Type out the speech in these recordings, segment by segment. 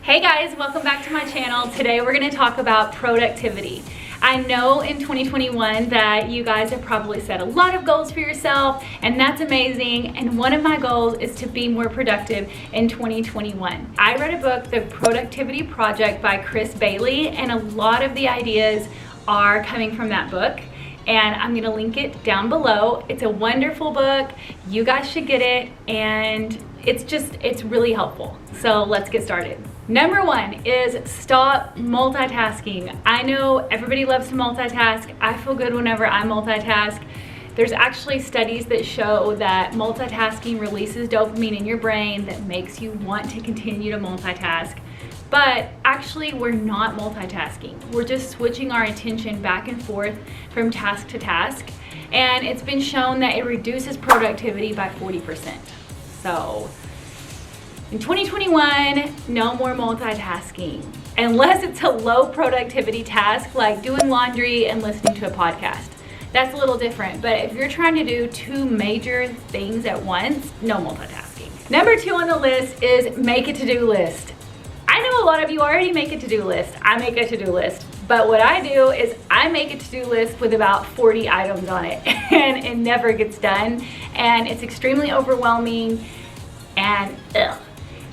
Hey guys, welcome back to my channel. Today we're going to talk about productivity. I know in 2021 that you guys have probably set a lot of goals for yourself, and that's amazing. And one of my goals is to be more productive in 2021. I read a book, The Productivity Project by Chris Bailey, and a lot of the ideas are coming from that book. And I'm gonna link it down below. It's a wonderful book. You guys should get it, and it's really helpful. So let's get started. Number one is stop multitasking. I know everybody loves to multitask. I feel good whenever I multitask. There's actually studies that show that multitasking releases dopamine in your brain that makes you want to continue to multitask. But actually, we're not multitasking. We're just switching our attention back and forth from task to task. And it's been shown that it reduces productivity by 40%. So in 2021, no more multitasking. Unless it's a low productivity task like doing laundry and listening to a podcast. That's a little different. But if you're trying to do two major things at once, no multitasking. Number two on the list is make a to-do list. I know a lot of you already make a to-do list. I make a to-do list. But what I do is I make a to-do list with about 40 items on it. And it never gets done. And it's extremely overwhelming. And ugh.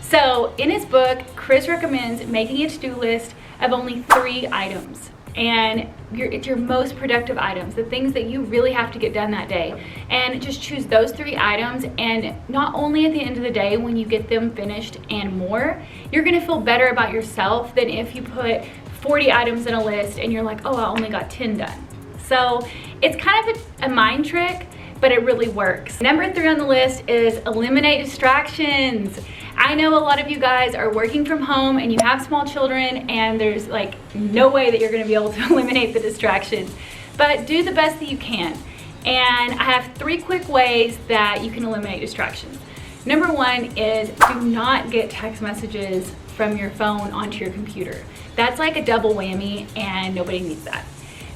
So in his book, Chris recommends making a to-do list of only 3 items. And it's your most productive items, the things that you really have to get done that day. And just choose those 3 items, and not only at the end of the day when you get them finished and more, you're gonna feel better about yourself than if you put 40 items in a list and you're like, oh, I only got 10 done. So it's kind of a mind trick, but it really works. Number 3 on the list is eliminate distractions. I know a lot of you guys are working from home and you have small children, and there's like no way that you're gonna be able to eliminate the distractions, but do the best that you can. And I have 3 quick ways that you can eliminate distractions. Number 1 is do not get text messages from your phone onto your computer. That's like a double whammy, and nobody needs that.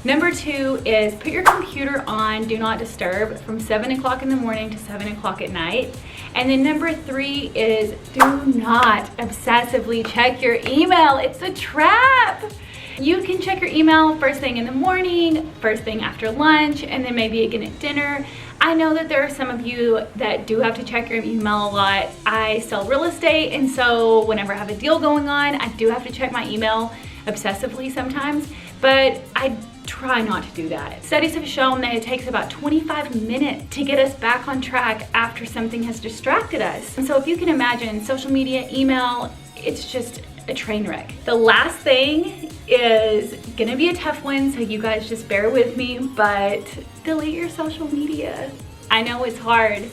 Number 2 is put your computer on Do Not Disturb from 7 o'clock in the morning to 7 o'clock at night. And then number 3 is do not obsessively check your email. It's a trap. You can check your email first thing in the morning, first thing after lunch, and then maybe again at dinner. I know that there are some of you that do have to check your email a lot. I sell real estate, and so whenever I have a deal going on, I do have to check my email obsessively sometimes, but I try not to do that. Studies have shown that it takes about 25 minutes to get us back on track after something has distracted us. And so if you can imagine, social media, email, it's just a train wreck. The last thing is gonna be a tough one, so you guys just bear with me, but delete your social media. I know it's hard,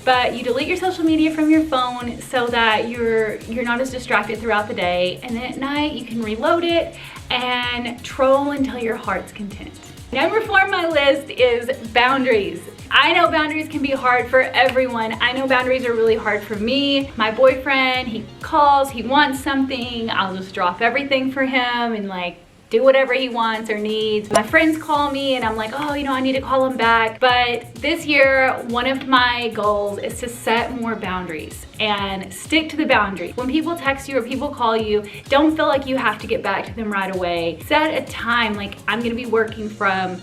but you delete your social media from your phone so that you're not as distracted throughout the day, and then at night you can reload it and troll until your heart's content. Number 4 on my list is boundaries. I know boundaries can be hard for everyone. I know boundaries are really hard for me. My boyfriend, he calls, he wants something, I'll just drop everything for him and like do whatever he wants or needs. My friends call me and I'm like, oh, I need to call him back. But this year, one of my goals is to set more boundaries and stick to the boundary. When people text you or people call you, don't feel like you have to get back to them right away. Set a time, like I'm gonna be working from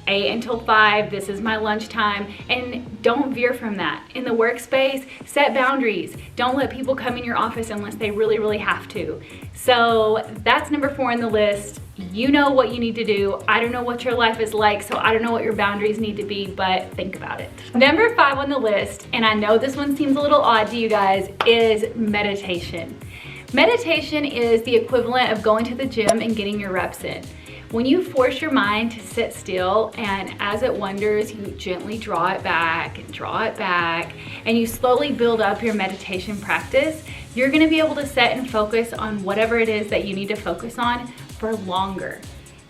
8 until 5, this is my lunch time, and don't veer from that. In the workspace, set boundaries. Don't let people come in your office unless they really, really have to. So that's number 4 on the list. You know what you need to do. I don't know what your life is like, so I don't know what your boundaries need to be, but think about it. Number 5 on the list, and I know this one seems a little odd to you guys, is meditation. Meditation is the equivalent of going to the gym and getting your reps in. When you force your mind to sit still, and as it wanders, you gently draw it back and draw it back, and you slowly build up your meditation practice, you're gonna be able to set and focus on whatever it is that you need to focus on for longer.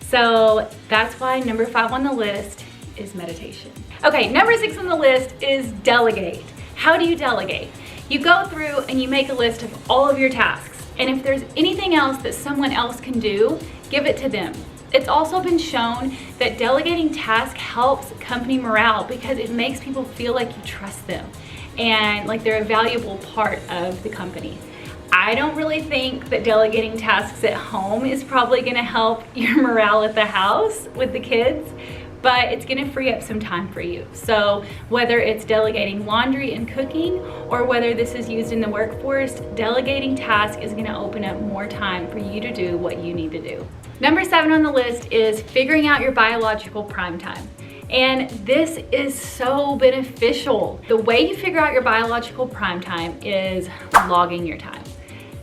So that's why number 5 on the list is meditation. Okay, number 6 on the list is delegate. How do you delegate? You go through and you make a list of all of your tasks, and if there's anything else that someone else can do, give it to them. It's also been shown that delegating tasks helps company morale because it makes people feel like you trust them and like they're a valuable part of the company. I don't really think that delegating tasks at home is probably gonna help your morale at the house with the kids, but it's gonna free up some time for you. So whether it's delegating laundry and cooking, or whether this is used in the workforce, delegating tasks is gonna open up more time for you to do what you need to do. Number 7 on the list is figuring out your biological prime time. And this is so beneficial. The way you figure out your biological prime time is logging your time.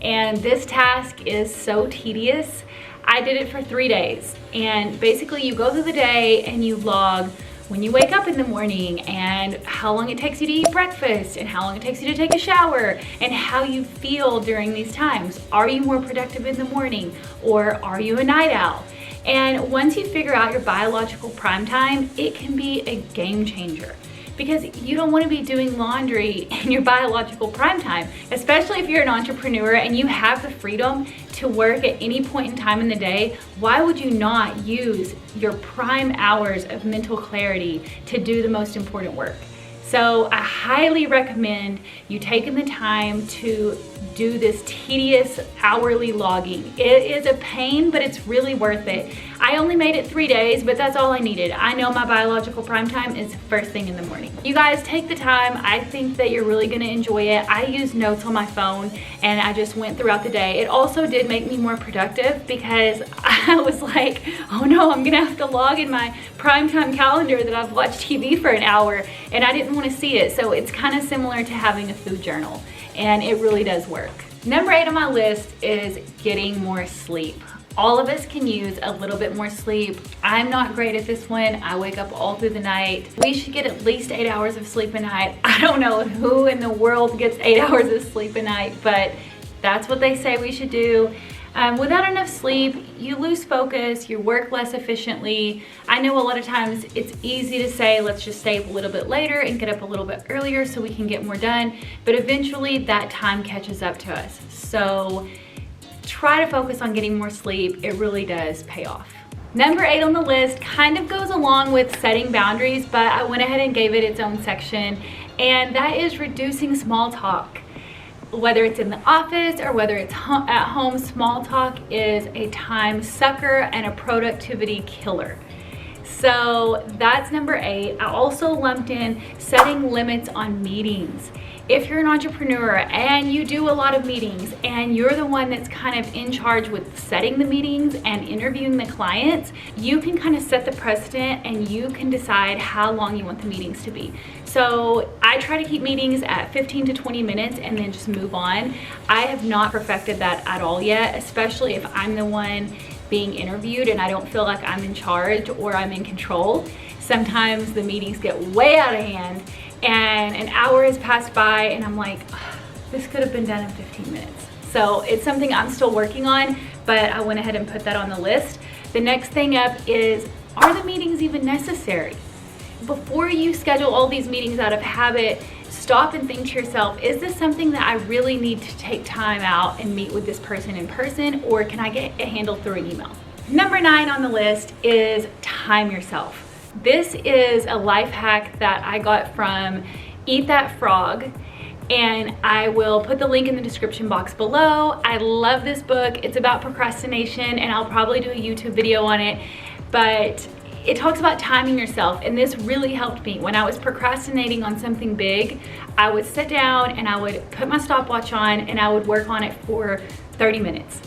And this task is so tedious. I did it for 3 days. And basically you go through the day and you log when you wake up in the morning, and how long it takes you to eat breakfast, and how long it takes you to take a shower, and how you feel during these times. Are you more productive in the morning, or are you a night owl? And once you figure out your biological prime time, it can be a game changer, because you don't want to be doing laundry in your biological prime time, especially if you're an entrepreneur and you have the freedom to work at any point in time in the day. Why would you not use your prime hours of mental clarity to do the most important work? So I highly recommend you taking the time to do this tedious hourly logging. It is a pain, but it's really worth it. I only made it 3 days, but that's all I needed. I know my biological prime time is first thing in the morning. You guys take the time. I think that you're really gonna enjoy it. I use notes on my phone and I just went throughout the day. It also did make me more productive, because I was like, oh no, I'm gonna have to log in my primetime calendar that I've watched TV for an hour, and I didn't wanna see it. So it's kind of similar to having a food journal, and it really does work. Number 8 on my list is getting more sleep. All of us can use a little bit more sleep. I'm not great at this one. I wake up all through the night. We should get at least 8 hours of sleep a night. I don't know who in the world gets 8 hours of sleep a night, but that's what they say we should do. Without enough sleep, you lose focus, you work less efficiently. I know a lot of times it's easy to say, let's just stay up a little bit later and get up a little bit earlier so we can get more done, but eventually that time catches up to us. So try to focus on getting more sleep. It really does pay off. Number 8 on the list kind of goes along with setting boundaries, but I went ahead and gave it its own section, and that is reducing small talk. Whether it's in the office or whether it's at home, small talk is a time sucker and a productivity killer. So that's number 8. I also lumped in setting limits on meetings. If you're an entrepreneur and you do a lot of meetings and you're the one that's kind of in charge with setting the meetings and interviewing the clients, you can kind of set the precedent and you can decide how long you want the meetings to be. So I try to keep meetings at 15 to 20 minutes and then just move on. I have not perfected that at all yet, especially if I'm the one being interviewed and I don't feel like I'm in charge or I'm in control. Sometimes the meetings get way out of hand and an hour has passed by and I'm like, oh, this could have been done in 15 minutes. So it's something I'm still working on, but I went ahead and put that on the list. The next thing up is, are the meetings even necessary? Before you schedule all these meetings out of habit, stop and think to yourself, is this something that I really need to take time out and meet with this person in person, or can I get it handled through an email? Number 9 on the list is time yourself. This is a life hack that I got from Eat That Frog, and I will put the link in the description box below. I love this book. It's about procrastination, and I'll probably do a YouTube video on it, but it talks about timing yourself, and this really helped me. When I was procrastinating on something big, I would sit down and I would put my stopwatch on and I would work on it for 30 minutes.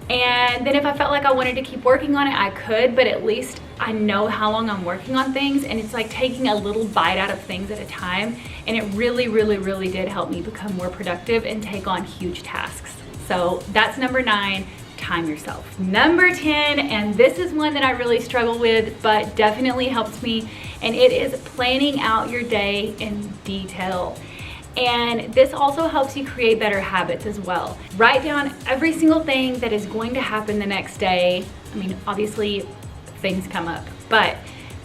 And then if I felt like I wanted to keep working on it, I could, but at least I know how long I'm working on things, and it's like taking a little bite out of things at a time, and it really, really, really did help me become more productive and take on huge tasks. So that's number 9, time yourself. Number 10, and this is one that I really struggle with, but definitely helps me, and it is planning out your day in detail. And this also helps you create better habits as well. Write down every single thing that is going to happen the next day. I mean, obviously things come up, but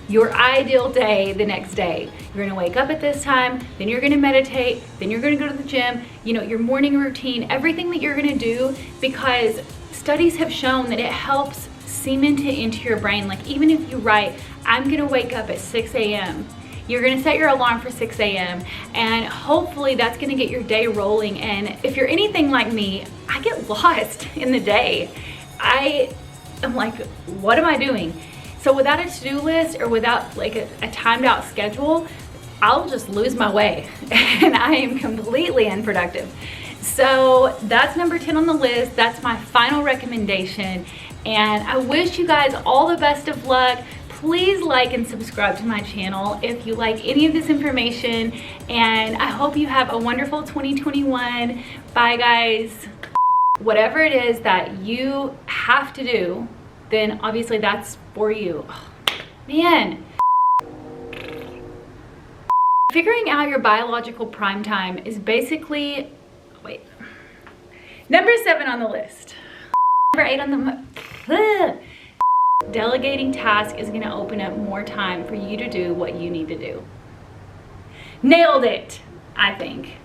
your ideal day the next day. You're gonna wake up at this time, then you're gonna meditate, then you're gonna go to the gym, you know, your morning routine, everything that you're gonna do, because studies have shown that it helps cement it into your brain. Like even if you write, I'm gonna wake up at 6 a.m., You're gonna set your alarm for 6 a.m. and hopefully that's gonna get your day rolling. And if you're anything like me, I get lost in the day. I am like, what am I doing? So without a to-do list or without like a timed out schedule, I'll just lose my way and I am completely unproductive. So that's number 10 on the list. That's my final recommendation. And I wish you guys all the best of luck. Please like and subscribe to my channel if you like any of this information. And I hope you have a wonderful 2021. Bye guys. Whatever it is that you have to do, then obviously that's for you. Oh, man. Figuring out your biological prime time is basically, wait, number 7 on the list. Number 8 on the, delegating tasks is gonna open up more time for you to do what you need to do. Nailed it, I think.